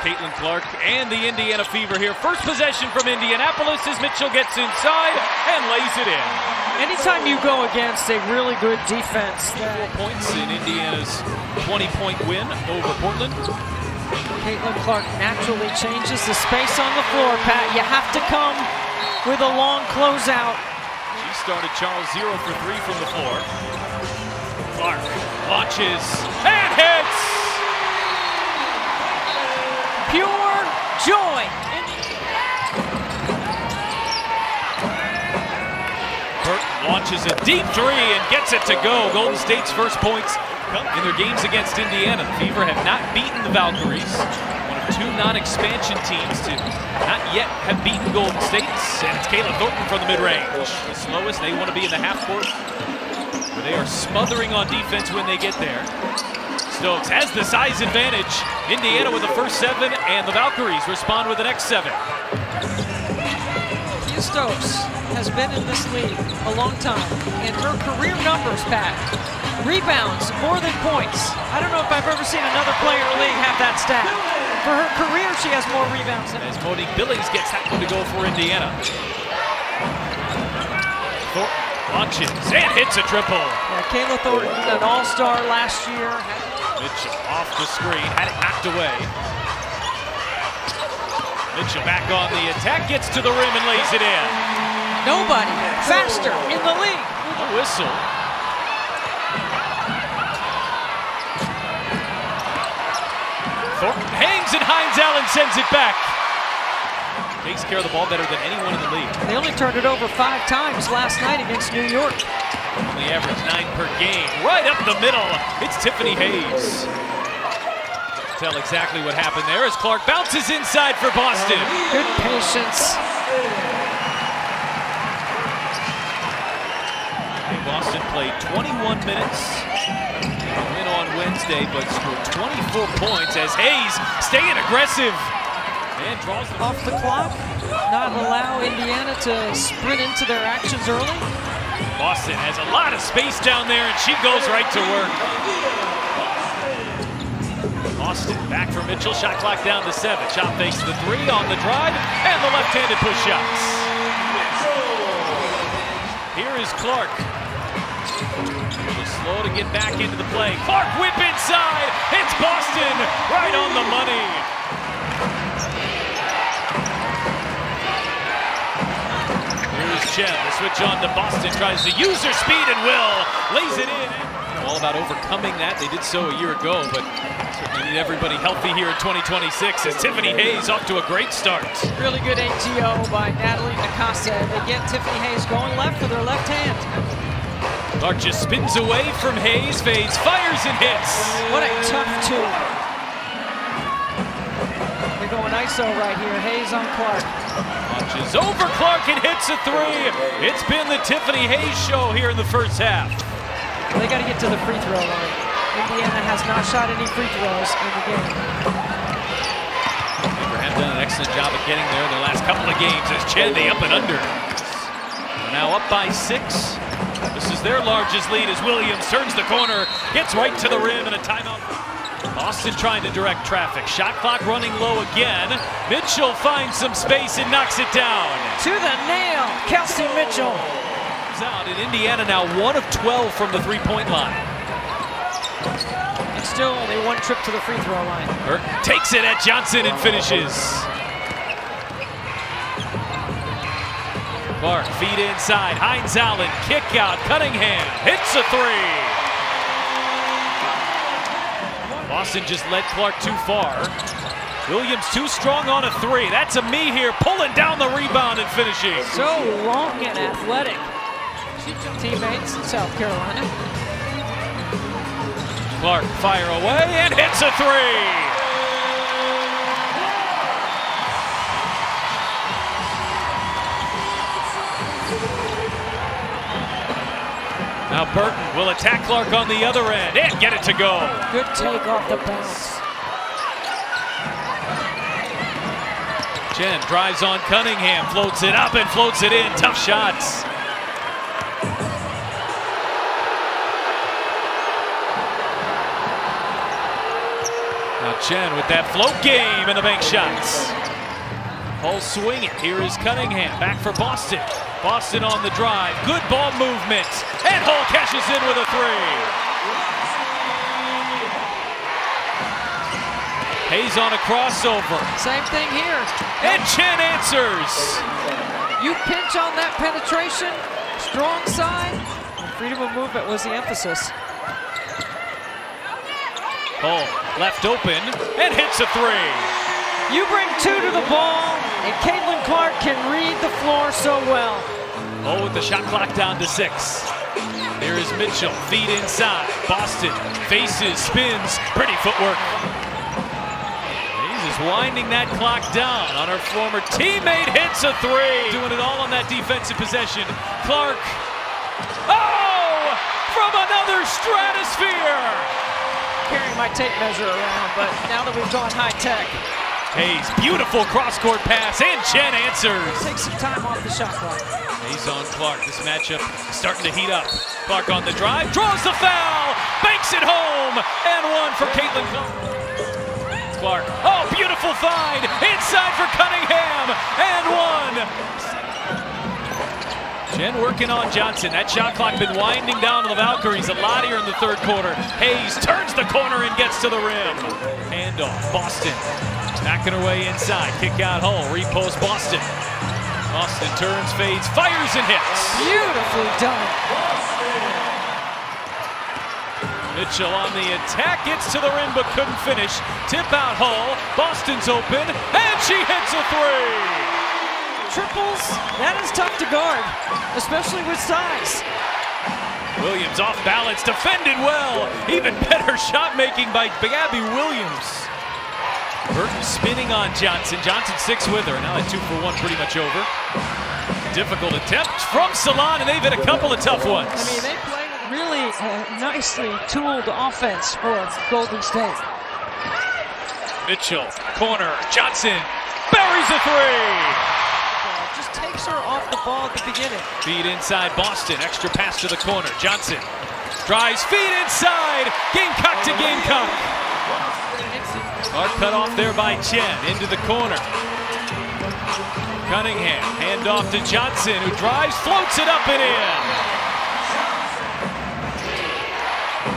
Caitlin Clark and the Indiana Fever here. First possession from Indianapolis as Mitchell gets inside and lays it in. Anytime you go against a really good defense. 4 points in Indiana's 20-point win over Portland. Caitlin Clark naturally changes the space on the floor, Pat. You have to come with a long closeout. She started Charles 0 for 3 from the floor. Clark launches and hits! Pure joy. Burton launches a deep three and gets it to go. Golden State's first points in their games against Indiana. The Fever have not beaten the Valkyries, one of two non-expansion teams to not yet have beaten Golden State. And it's Kayla Thornton from the mid-range. The slowest, they want to be in the half court, where they are smothering on defense when they get there. Stokes has the size advantage. Indiana with the first 7, and the Valkyries respond with the next 7. Tia Stokes has been in this league a long time, and her career numbers, Pat, rebounds more than points. I don't know if I've ever seen another player in the league have that stat. For her career, she has more rebounds than as Monique Billings gets that one to go for Indiana. Thornton launches and hits a triple. Yeah, Kayla Thornton, an all-star last year. Mitchell off the screen, had it knocked away. Mitchell back on the attack, gets to the rim and lays it in. Nobody faster in the league. A whistle. Thornton hangs and Hines Allen sends it back. Takes care of the ball better than anyone in the league. They only turned it over 5 times last night against New York. Only average 9 per game. Right up the middle, it's Tiffany Hayes. Tell exactly what happened there as Clark bounces inside for Boston. Good patience. Boston played 21 minutes. Win on Wednesday, but scored 24 points as Hayes staying aggressive. And draws off the clock, not allow Indiana to sprint into their actions early. Boston has a lot of space down there, and she goes right to work. Boston back for Mitchell, shot clock down to 7. Chop fakes the 3 on the drive, and the left-handed push shots. Here is Clark. Slow to get back into the play. Clark whip inside, hits Boston right on the money. Chen, the switch on to Boston, tries to use her speed and lays it in. All about overcoming that. They did so a year ago, but certainly need everybody healthy here in 2026 as Tiffany Hayes off to a great start. Really good ATO by Natalie Nakasa. They get Tiffany Hayes going left with her left hand. Clark just spins away from Hayes, fades, fires and hits. What a tough 2. They're going ISO right here. Hayes on Clark. Launches over Clark and hits a 3. It's been the Tiffany Hayes show here in the first half. They got to get to the free throw line. Indiana has not shot any free throws in the game. They have done an excellent job of getting there in the last couple of games as Chen, they up and under. They're now up by 6. This is their largest lead as Williams turns the corner, gets right to the rim and a timeout. Boston trying to direct traffic. Shot clock running low again. Mitchell finds some space and knocks it down. To the nail, Kelsey Mitchell. Out in Indiana now 1 of 12 from the 3-point line. And still only 1 trip to the free throw line. Burton takes it at Johnson and finishes. Clark feed inside. Hines Allen kick out. Cunningham hits a 3. Boston just led Clark too far. Williams too strong on a 3. That's a me here, pulling down the rebound and finishing. So long and athletic. Teammates in South Carolina. Clark fire away and hits a 3. Now Burton will attack Clark on the other end and get it to go. Good take off the bounce. Chen drives on Cunningham, floats it up and floats it in. Tough shots. Now Chen with that float game and the bank shots. Hull swinging. Here is Cunningham. Back for Boston. Boston on the drive. Good ball movement. And Hull cashes in with a three. Hayes on a crossover. Same thing here. And Chen answers. You pinch on that penetration, strong side, and freedom of movement was the emphasis. Hull left open and hits a three. You bring two to the ball, and Caitlin Clark can read the floor so well. Oh, with the shot clock down to 6. Here is Mitchell, feet inside. Boston faces, spins, pretty footwork. Hayes is winding that clock down on her former teammate, hits a three. Doing it all on that defensive possession. Clark, oh, from another stratosphere. Carrying my tape measure around, but now that we've gone high tech. Hayes, beautiful cross-court pass, and Chen answers. Take some time off the shot clock. Hayes on Clark. This matchup starting to heat up. Clark on the drive, draws the foul, banks it home, and one for Caitlin Clark. Oh, beautiful find, inside for Cunningham, and one. Chen working on Johnson. That shot clock been winding down to the Valkyries a lot here in the third quarter. Hayes turns the corner and gets to the rim. Handoff, Boston. Backing her way inside. Kick out Hull. Repost Boston. Boston turns, fades, fires, and hits. Beautifully done. Mitchell on the attack. Gets to the rim but couldn't finish. Tip out Hull. Boston's open. And she hits a three. Triples, that is tough to guard, especially with size. Williams off balance. Defended well. Even better shot making by Gabby Williams. Burton spinning on Johnson. Johnson 6 with her. Now at 2 for 1, pretty much over. Difficult attempt from Salon, and they've hit a couple of tough ones. I mean, they play really nicely tooled offense for Golden State. Mitchell, corner, Johnson, buries a three. Just takes her off the ball at the beginning. Feed inside Boston. Extra pass to the corner. Johnson drives, feed inside. Gamecock to Gamecock. Are cut off there by Chen, into the corner. Cunningham, hand off to Johnson, who drives, floats it up and in.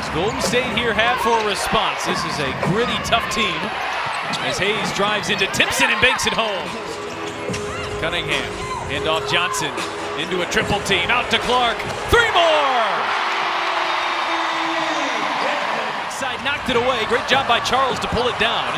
Does Golden State here have for a response? This is a gritty, tough team. As Hayes drives into Timpson and banks it home. Cunningham, hand off Johnson, into a triple team, out to Clark. 3 more! Side knocked it away. Great job by Charles to pull it down.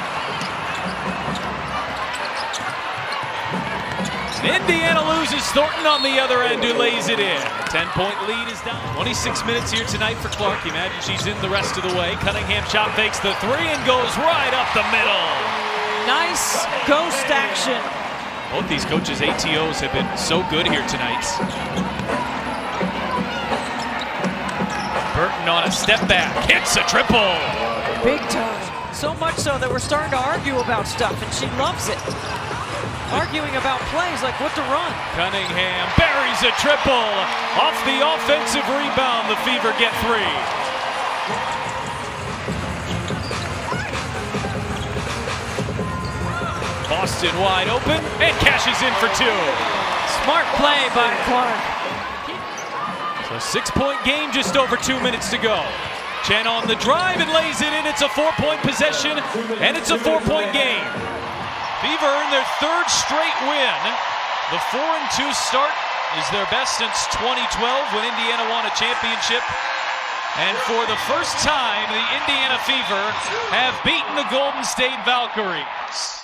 Indiana loses. Thornton on the other end, who lays it in. 10-point lead is down. 26 minutes here tonight for Clark. Imagine she's in the rest of the way. Cunningham shot fakes the three and goes right up the middle. Nice ghost action. Both these coaches' ATOs have been so good here tonight. Burton on a step back, hits a triple. Big time. So much so that we're starting to argue about stuff, and she loves it. Arguing about plays like what to run. Cunningham buries a triple. Off the offensive rebound, the Fever get 3. Boston wide open and cashes in for 2. Smart play by Clark. A 6-point game, just over 2 minutes to go. Chen on the drive and lays it in. It's a 4-point possession, and it's a 4-point game. Fever earned their 3rd straight win. The 4-2 start is their best since 2012 when Indiana won a championship. And for the first time, the Indiana Fever have beaten the Golden State Valkyries.